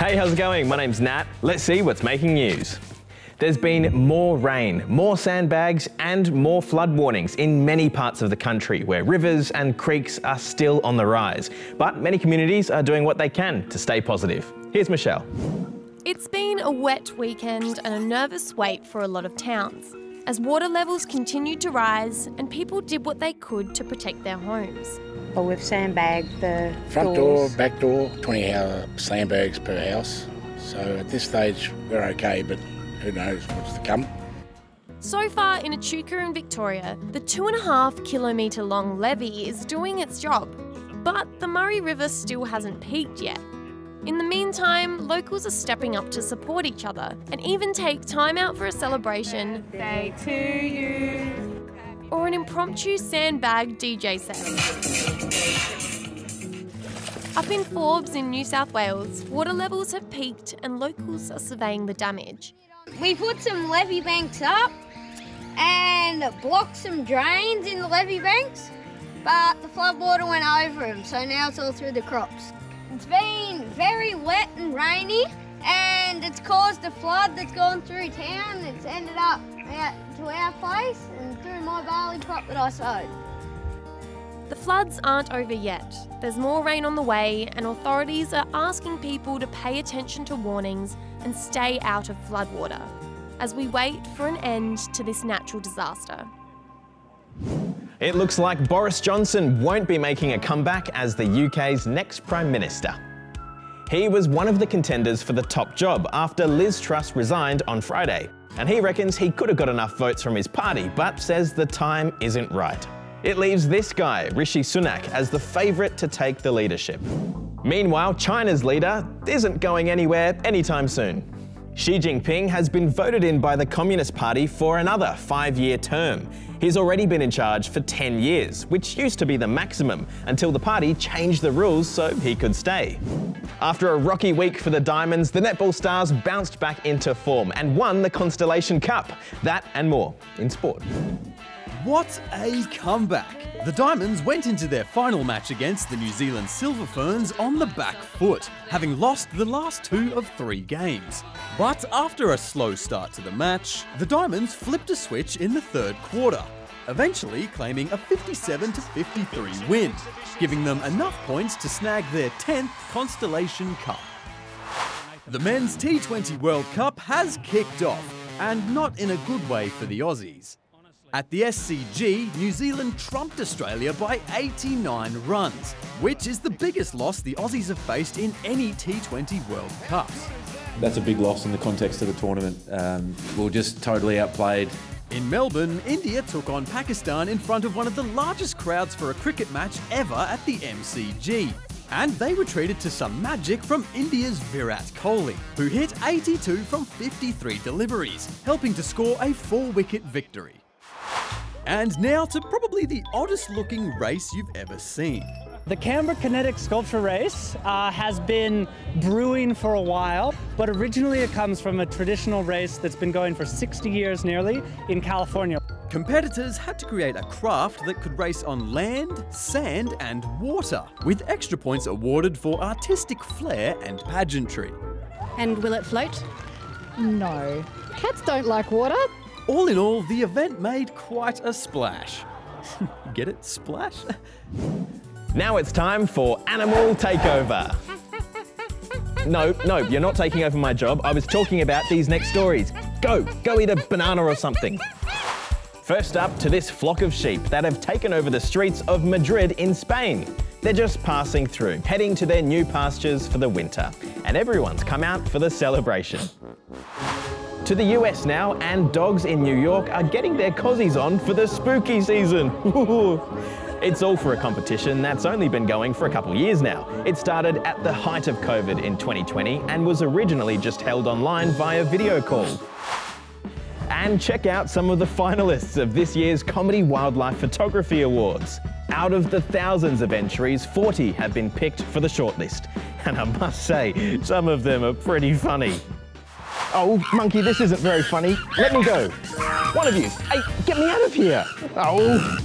Hey, how's it going? My name's Nat. Let's see what's making news. There's been more rain, more sandbags and more flood warnings in many parts of the country where rivers and creeks are still on the rise. But many communities are doing what they can to stay positive. Here's Michelle. It's been a wet weekend and a nervous wait for a lot of towns, as water levels continued to rise and people did what they could to protect their homes. Well, we've sandbagged the front doors. door, back door, 20 sandbags per house. So at this stage we're okay, but who knows what's to come. So far in Echuca in Victoria, the 2.5 kilometre long levee is doing its job, but the Murray River still hasn't peaked yet. In the meantime, locals are stepping up to support each other and even take time out for a celebration. Day to you. Or an impromptu sandbag DJ set. Up in Forbes in New South Wales, water levels have peaked and locals are surveying the damage. We put some levee banks up and blocked some drains in the levee banks, but the floodwater went over them, so now it's all through the crops. It's been very wet and rainy, and it's caused a flood that's gone through town. It's ended up out to our place and through my barley crop that I sowed. The floods aren't over yet. There's more rain on the way, and authorities are asking people to pay attention to warnings and stay out of floodwater as we wait for an end to this natural disaster. It looks like Boris Johnson won't be making a comeback as the UK's next Prime Minister. He was one of the contenders for the top job after Liz Truss resigned on Friday, and he reckons he could have got enough votes from his party, but says the time isn't right. It leaves this guy, Rishi Sunak, as the favourite to take the leadership. Meanwhile, China's leader isn't going anywhere anytime soon. Xi Jinping has been voted in by the Communist Party for another 5-year term. He's already been in charge for 10 years, which used to be the maximum, until the party changed the rules so he could stay. After a rocky week for the Diamonds, the netball stars bounced back into form and won the Constellation Cup. That and more in sport. What a comeback! The Diamonds went into their final match against the New Zealand Silver Ferns on the back foot, having lost the last 2 of 3 games. But after a slow start to the match, the Diamonds flipped a switch in the 3rd quarter, eventually claiming a 57-53 win, giving them enough points to snag their 10th Constellation Cup. The Men's T20 World Cup has kicked off, and not in a good way for the Aussies. At the SCG, New Zealand trumped Australia by 89 runs, which is the biggest loss the Aussies have faced in any T20 World Cups. That's a big loss in the context of the tournament. We were just totally outplayed. In Melbourne, India took on Pakistan in front of one of the largest crowds for a cricket match ever at the MCG. And they were treated to some magic from India's Virat Kohli, who hit 82 from 53 deliveries, helping to score a 4-wicket victory. And now to probably the oddest looking race you've ever seen. The Canberra Kinetic Sculpture Race has been brewing for a while, but originally it comes from a traditional race that's been going for 60 years nearly in California. Competitors had to create a craft that could race on land, sand and water, with extra points awarded for artistic flair and pageantry. And will it float? No. Cats don't like water. All in all, the event made quite a splash. Get it? Splash? Now it's time for Animal Takeover. No, you're not taking over my job. I was talking about these next stories. Go eat a banana or something. First up to this flock of sheep that have taken over the streets of Madrid in Spain. They're just passing through, heading to their new pastures for the winter. And everyone's come out for the celebration. To the US now, and dogs in New York are getting their cozies on for the spooky season. It's all for a competition that's only been going for a couple years now. It started at the height of COVID in 2020 and was originally just held online via video call. And check out some of the finalists of this year's Comedy Wildlife Photography Awards. Out of the thousands of entries, 40 have been picked for the shortlist. And I must say, some of them are pretty funny. Oh, monkey, this isn't very funny. Let me go. One of you. Hey, get me out of here. Oh.